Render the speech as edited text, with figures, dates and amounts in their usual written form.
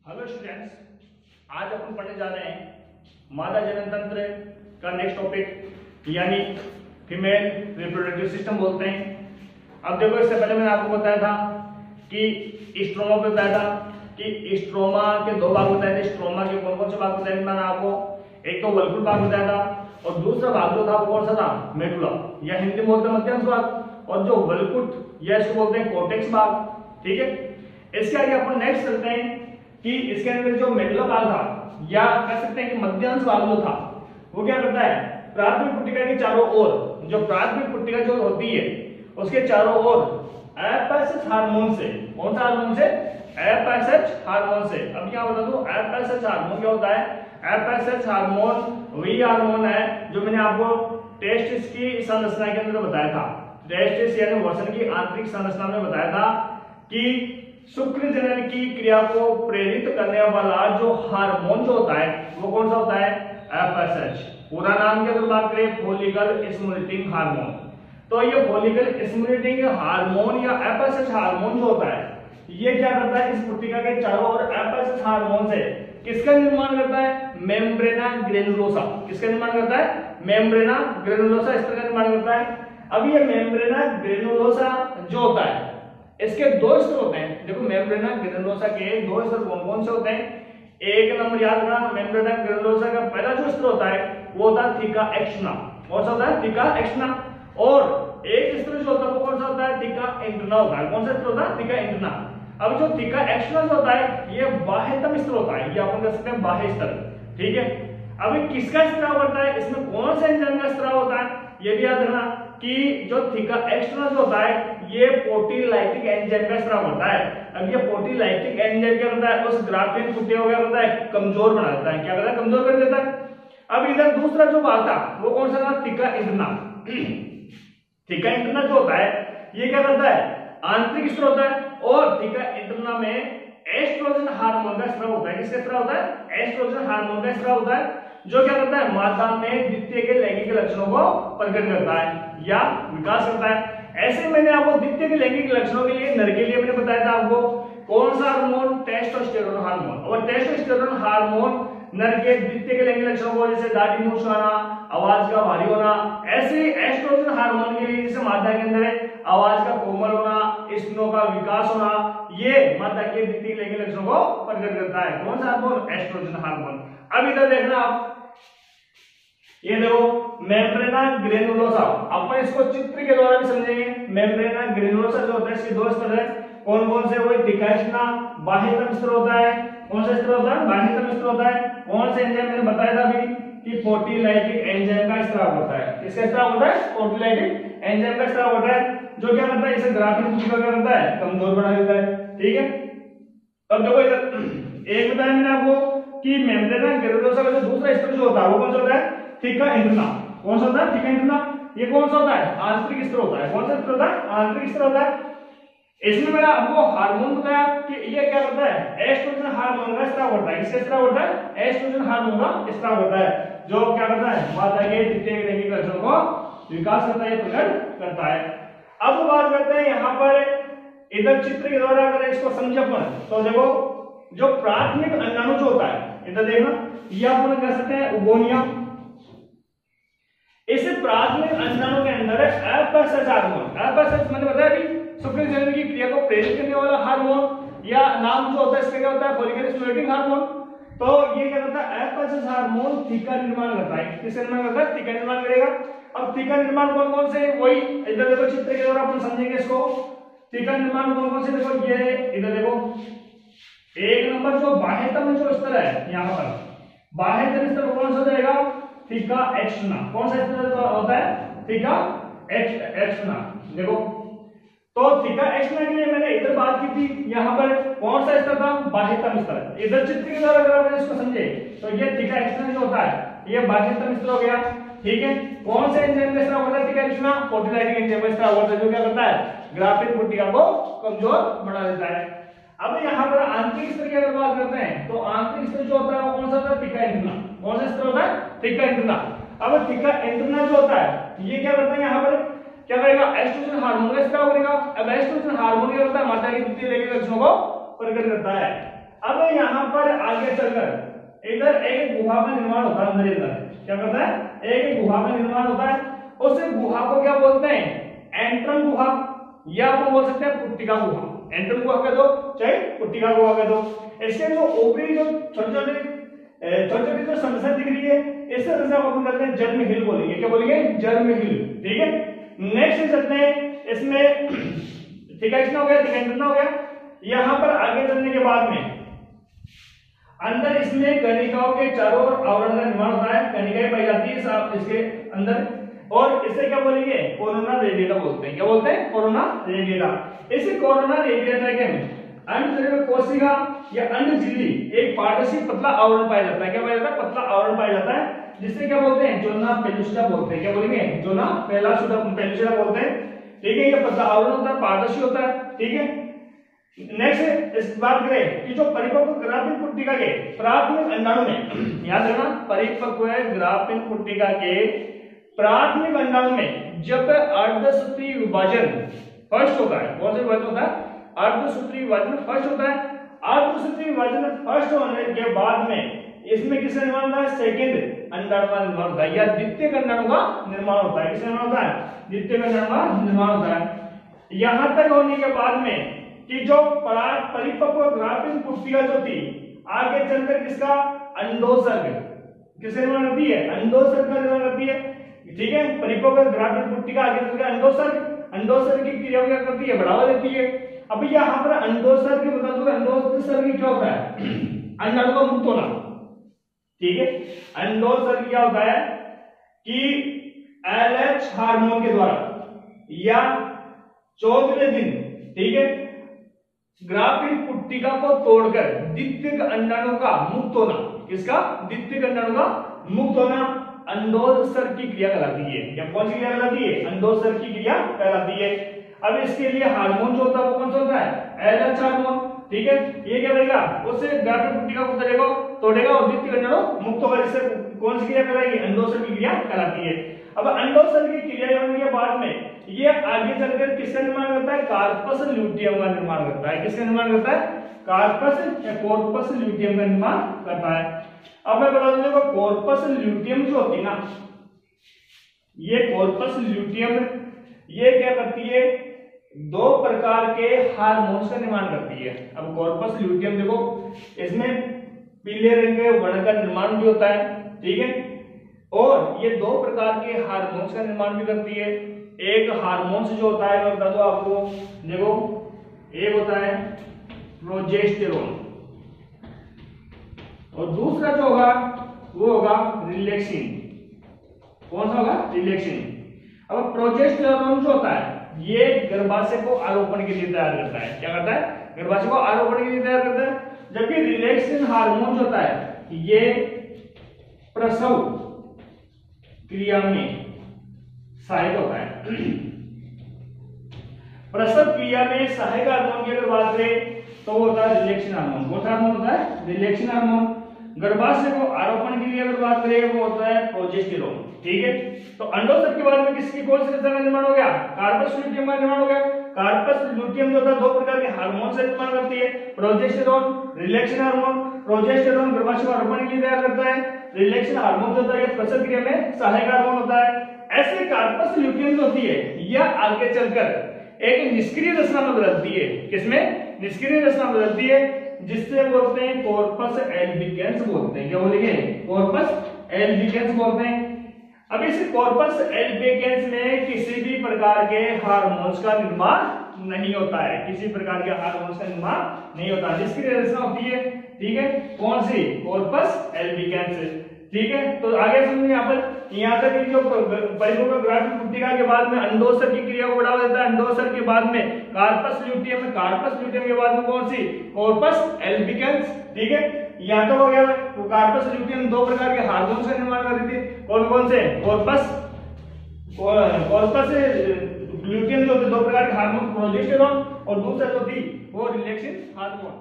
Hello students, आज अपन पढ़ने जा रहे हैं मादा जनन तंत्र का नेक्स्ट टॉपिक यानी फीमेल रिप्रोडक्टिव सिस्टम बोलते हैं। अब देखो, इससे पहले मैंने आपको बताया था कि स्ट्रोमा पे बताया था कि स्ट्रोमा के दो भाग बताए थे। स्ट्रोमा के कौन कौन से भाग बताए मैंने आपको? एक तो वल्कुल भाग बताया था और दूसरा भाग जो था वो कौन सा था? मेडुला, या हिंदी में बोलते हैं मध्यंश भाग, और जो वल्कुट या इसको बोलते हैं कोर्टेक्स भाग। ठीक है, इसके आगे अपन नेक्स्ट चलते हैं कि इसके अंदर जो मेडुला भाग था या कह सकते हैं कि मध्यंश भाग जो था वो क्या करता है? प्राथमिक पुट्टिका के चारों ओर, जो प्राथमिक पुट्टिका जो होती है उसके चारों ओर एफएसएच हार्मोन से, कौन सा हार्मोन से? एफएसएच हार्मोन से। अब यहां बता दूं एफएसएच हार्मोन क्या होता है? एफएसएच हार्मोन वही हार्मोन है जो मैंने आपको टेस्टिस की संरचना के अंदर बताया था। टेस्टिस यानी वसन की आंतरिक संरचना में बताया था कि शुक्र जनन की क्रिया को प्रेरित करने वाला जो हार्मोन जो होता है वो कौन सा होता है? एफएसएच। पूरा नाम की अगर बात करें, फॉलिकल स्टिमुलेटिंग हार्मोन। तो ये फॉलिकल स्टिमुलेटिंग हार्मोन या एफएसएच हार्मोन जो होता है ये क्या करता है? इस पुट्टिका के चारों ओर एफएसएच हार्मोन से किसका निर्माण करता है? मेम्ब्रेना ग्रेनुलोसा। किसका निर्माण करता है? मेम्ब्रेना ग्रेनुलोसा, इस तरह का निर्माण करता है। अब ये मेम्ब्रेना ग्रेनुलोसा जो होता है इसके दो स्तर होते हैं। देखो, मेम्ब्रेना ग्रेनुलोसा के दो स्तर कौन कौन से होते हैं? एक नंबर याद रखना, मेम्ब्रेना ग्रेनुलोसा का पहला जो स्तर होता है वो होता है थीका एक्स्टर्ना। कौन सा होता है? थीका एक्स्टर्ना। और एक स्तर जो होता है वो कौन सा होता है? थीका इंटरना होता है। कौन सा स्तर होता है? Theca interna. अब जो थीका एक्स्टर्ना जो होता है ये बाह्यतम स्तर होता है, ये अपन कह सकते हैं बाह्य स्तर। ठीक है, अभी किसका स्त्राव करता है? इसमें कौन सा एंजाइम का स्त्राव होता है ये भी याद रखना कि जो थीका एक्स्टर्ना जो होता है ये पोर्टिलाइटिक एंजाइम का स्त्राव करता है। अब ये पोर्टिलाइटिक एंजाइम क्या करता है? उस ग्राफिन पुट्टिका को क्या करता है? कमजोर बना देता है। क्या करता है? कमजोर कर देता है। अब इधर दूसरा जो भाग था वो कौन सा था? Theca interna. थीका इंटरना जो होता है ये क्या करता है? आंतरिक स्तर होता है। और थीका इंटरना में एस्ट्रोजन हार्मोन का स्त्राव होता है। किसका स्त्राव होता है? एस्ट्रोजन हार्मोन का स्त्राव होता है, जो क्या करता है? मादा में द्वितीय के लैंगिक लक्षणों को प्रकट करता है या विकास करता है। ऐसे मैंने आपको द्वितीय के लैंगिक लक्षणों के लिए नर के लिए मैंने बताया था आपको कौन सा हार्मोन? Testosterone hormone. और टेस्टोस्टेरोन हार्मोन नर के द्वितीय के लैंगिक लक्षणों को जैसे दाढ़ी मूंछ आना, आवाज का भारी होना, ऐसे एस्ट्रोजन हार्मोन के लिए जैसे मादा के अंदर है आवाज का कोमल होना, स्तनों का विकास होना, ये मादा के द्वितीय लैंगिक लक्षणों को प्रकट करता है। कौन सा हार्मोन? Oestrogen hormone. अब इधर देखना आप, ये देखो मेम्ब्रेना ग्रेनुलोसा। अपन इसको चित्र के द्वारा भी समझेंगे। मेम्ब्रेना ग्रेनुलोसा जो होता है इसके दो स्तर है। कौन कौन से? वो थीका एक्स्टर्ना बाह्यतम स्तर होता है। कौन सा स्तर होता है? बाह्यतम स्तर होता है। कौन से एंजाइम मैंने बताया था अभी कि पोर्टिलाइटिक एंजाइम का स्त्राव होता है। किसका स्त्राव होता है? पोर्टिलाइटिक एंजाइम का स्त्राव होता है, जो क्या करता है? इसे ग्राफिन पुट्टिका क्या करता है? कमजोर बना देता है। ठीक है, अब देखो इधर एक बताया मैंने आपको कि मेम्ब्रेना ग्रेनुलोसा का जो दूसरा स्तर जो होता है वो कौन सा होता है? Theca interna. कौन सा होता है? Theca interna. ये कौन सा होता है? आंतरिक स्तर होता है। कौन सा स्तर होता है? आंतरिक स्तर होता है। इसमें मैंने आपको हार्मोन बताया कि ये क्या करता है? एस्ट्रोजन हार्मोन का स्त्राव होता है। किसका स्त्राव होता है? एस्ट्रोजन हार्मोन का स्त्राव होता है, जो क्या करता है? मादा के द्वितीय लैंगिक लक्षणों को विकास करता है, प्रकट करता है। अब बात करते हैं यहाँ पर इधर चित्र के द्वारा अगर इसको समझे अपन तो देखो, जो प्राथमिक अंडाणु जो होता है इधर देखना, ये अपन कह सकते हैं उगोनिया। इस प्राथमिक अंडाणु के अंदर एफएसएच हार्मोन, एफएसएच मैंने बताया अभी शुक्र जनन की क्रिया को प्रेरित करने वाला हार्मोन या नाम जो होता है इसका क्या होता है? Follicle stimulating hormone. तो ये क्या करता है? एफएसएच हार्मोन थीका निर्माण करता है। किसका निर्माण करता है? थीका निर्माण करेगा। अब थीका निर्माण कौन कौन से? वही इधर देखो चित्र के द्वारा अपन समझेंगे इसको। थीका निर्माण कौन कौन से? देखो ये इधर देखो, एक नंबर जो बाह्यतम जो स्तर है यहाँ पर, बाह्यतम स्तर कौन सा जाएगा? थीका एक्स्टर्ना। कौन सा स्तर होता है? थीका एक्स्टर्ना। देखो, तो थीका एक्स्टर्ना के लिए मैंने इधर बात की थी, यहाँ पर कौन सा स्तर था? बाह्यतम स्तर। इधर चित्र के द्वारा अगर आप इसको समझे तो ये थीका एक्स्टर्ना जो होता है ये बाह्यतम स्तर हो गया। ठीक है, कौन से एंजाइम का स्त्राव होता है? थीका एक्स्टर्ना पोर्टिलाइटिक एंजाइम का स्त्राव होता है, जो क्या करता है? ग्राफिन पुट्टिका को कमजोर बना देता है। अब यहाँ पर आंतरिक स्तर की अगर बात करते हैं तो आंतरिक स्तर जो होता है वो कौन सा होता है? Theca interna. कौन सा स्तर होता है? Theca interna. अब थीका इंटरना जो होता है ये क्या करता है? यहाँ पर क्या करेगा? एस्ट्रोजन हार्मोन का स्त्राव करेगा। अब एस्ट्रोजन हार्मोन क्या करता है? मादा के द्वितीय लैंगिक लक्षणों को प्रकट करता है। अब यहाँ पर आगे चलकर इधर एक गुहा का निर्माण होता है, अंदर इधर क्या करता है, एक गुहा का निर्माण होता है। उस गुहा को क्या बोलते हैं, एंट्रम गुहा, या आप बोल सकते हैं पुट्टिका गुहा। एंट्रम गुहा कह दो चाहे पुट्टिका गुहा कह दो। इसके जो ऊपरी जो छोटे छोटे जो संरचना दिख रही है, इस संरचना को हम कहते हैं जर्म हिल बोलेंगे। क्या बोलेंगे, जर्म हिल। ठीक है, नेक्स्ट चलते हैं इसमें, ठीक है, कितना हो गया, कितना हो गया। यहाँ पर आगे चलने के बाद में अंदर इसमें कणिकाओं के चारों ओर आवरण का निर्माण होता है, कणिकाएं पाई जाती है इसके अंदर, और इसे क्या बोलेंगे, कोरोना रेडिएटा बोलते हैं। क्या बोलते हैं, कोरोना रेडिएटा। इस कोरोना रेडिएटा के में अंडशरीर कोशिका या अंडझिल्ली एक पारदर्शी पतला आवरण पाया जाता है। क्या पाया जाता है, पतला आवरण पाया जाता है, जिससे क्या बोलते हैं, जोना पेलुसिडा बोलते हैं। क्या बोलेंगे, जोना पेलुसिडा बोलते हैं। ठीक है, ये पतला आवरण होता है, पारदर्शी होता है। ठीक है, नेक्स्ट इस बात करें कि जो परिपक्व ग्राफीन पुट्टिका के प्राथमिक अंडाणु में, याद रखना, परिपक्व ग्राफीन पुट्टिका के प्राथमिक अंडाणु में जब अर्धसूत्री विभाजन फर्स्ट होता है, कौन सा विभाजन होता है, अर्धसूत्री विभाजन फर्स्ट होता है। अर्धसूत्री विभाजन फर्स्ट होने के बाद में इसमें किसका निर्माण होता है, सेकंड अंडाणु का निर्माण होता है, या द्वितीय अंडाणु का निर्माण होता है। किसका निर्माण होता है, द्वितीय अंडाणु का निर्माण होता है। यहां तक होने के बाद में कि जो परिपक्व ग्राफीन पुट्टिका जो थी, आगे चलकर किसका, अंडोसर्ग, किसका निर्माण करती है, अंडोसर्ग का निर्माण करती है। ठीक है, परिपक्व ग्राफीन पुट्टिका आगे चलकर अंडोसर्ग की क्रिया क्या करती है, बढ़ावा देती है। अब यहाँ पर अंडोसर्ग बता दूं, अंडोसर्ग क्या होता है, अंडाणु का मुक्त होना। ठीक है, अंडोसर्ग क्या होता है कि LH हार्मोन के द्वारा या 14वें दिन, ठीक है, ग्राफीन पुट्टिका को तोड़कर द्वितीयक अंडाणु का मुक्त होना, किसका, द्वितीयक अंडाणु का मुक्त होना अंडोत्सर्ग की क्रिया कहलाती है। क्या कौन सी क्रिया कहलाती है, अंडोत्सर्ग की क्रिया कहलाती है। अब इसके लिए हार्मोन जो होता है वो कौन सा होता है, LH हार्मोन। ठीक है, ये क्या करेगा, उससे ग्राफीन पुट्टिका को तोड़ेगा और द्वितीयक अंडाणु मुक्त होगा, जिससे कौन सी क्रिया कहलाएगी, अंडोत्सर्ग की क्रिया कहलाती है। अब अंडोत्सर्ग की क्रिया होने के बाद में ये आगे चलकर किसका निर्माण करता है, कार्पस ल्यूटियम का निर्माण करता है। किसका निर्माण करता है, कार्पस या कॉर्पस ल्यूटियम का निर्माण करता है। अब मैं बता दूं, कॉर्पस ल्यूटियम जो होती है ना, ये कॉर्पस ल्यूटियम ये क्या करती है, दो प्रकार के हार्मोन्स का निर्माण करती है। अब कॉर्पस ल्यूटियम देखो, इसमें पीले रंग के वर्ण का निर्माण भी होता है। ठीक है, और ये दो प्रकार के हार्मोन्स का निर्माण भी करती है। एक हार्मोन्स जो होता है, मैं बता दूं आपको, देखो, एक होता है प्रोजेस्टेरोन और दूसरा जो होगा वो होगा रिलैक्सिन। कौन सा होगा, रिलैक्सिन। अब प्रोजेस्टेरोन जो होता है ये गर्भाशय को आरोपण के लिए तैयार करता है। क्या करता है, गर्भाशय को आरोपण के लिए तैयार करता है। जबकि रिलैक्सिन हार्मोन जो होता है ये प्रसव क्रिया में सहायक होता है। प्रसव क्रिया में सहायक हार्मोन की अगर बात करें तो वो होता है रिलैक्सिन हार्मोन। कौन सा हार्मोन होता है, रिलैक्सिन हार्मोन। गर्भाशय को आरोपण के लिए अगर बात करें वो होता है प्रोजेस्टेरोन। ठीक है, तो अंडोत्सर्ग के बाद में किसकी कौन सी रचना का निर्माण हो गया, कार्पस ल्यूटियम का निर्माण हो गया। कार्पस ल्यूटियम जो होता है दो प्रकार के हार्मोन से निर्माण करती है, प्रोजेस्टेरोन, रिलैक्सिन हार्मोन। प्रोजेस्टेरोन गर्भाशय को आरोपण के लिए तैयार करता है, रिलैक्सिन हार्मोन जो होता है प्रसव क्रिया में सहायक हार्मोन होता है। ऐसे कार्पस ल्यूटियम जो होती है यह आगे चलकर एक निष्क्रिय रचना में बदलती है। किसमें, निष्क्रिय रचना बदलती है, जिससे बोलते हैं कॉर्पस एल्बिकेंस बोलते हैं। क्या बोलेंगे, कॉर्पस एल्बिकेंस बोलते हैं। अब इस कॉर्पस एल्बिकेंस में किसी भी प्रकार के हार्मोन्स का निर्माण नहीं होता है, किसी प्रकार के हार्मोन्स का निर्माण नहीं होता, निष्क्रिय रचना होती है। ठीक है, कौन सी, कॉर्पस एल्बिकेंस। ठीक है, तो आगे समझिए यहाँ तक जो परिपक्व ग्राफीन पुट्टिका के बाद में अंडोत्सर्ग की क्रिया को बढ़ावा देता है। अंडोत्सर्ग के बाद में कार्पस ल्यूटियम, कार्पस ल्यूटियम के बाद में कौन सी, कॉर्पस एल्बिकेंस। ठीक है, यहाँ तक हो गया। तो कार्पस ल्यूटियम दो प्रकार के हार्मोन्स का निर्माण करती थी। कौन कौन से, कॉर्पस ल्यूटियम जो दो प्रकार के हार्मोन, प्रोजेस्टेरोन और दूसरा जो थी वो रिलैक्सिन हार्मोन।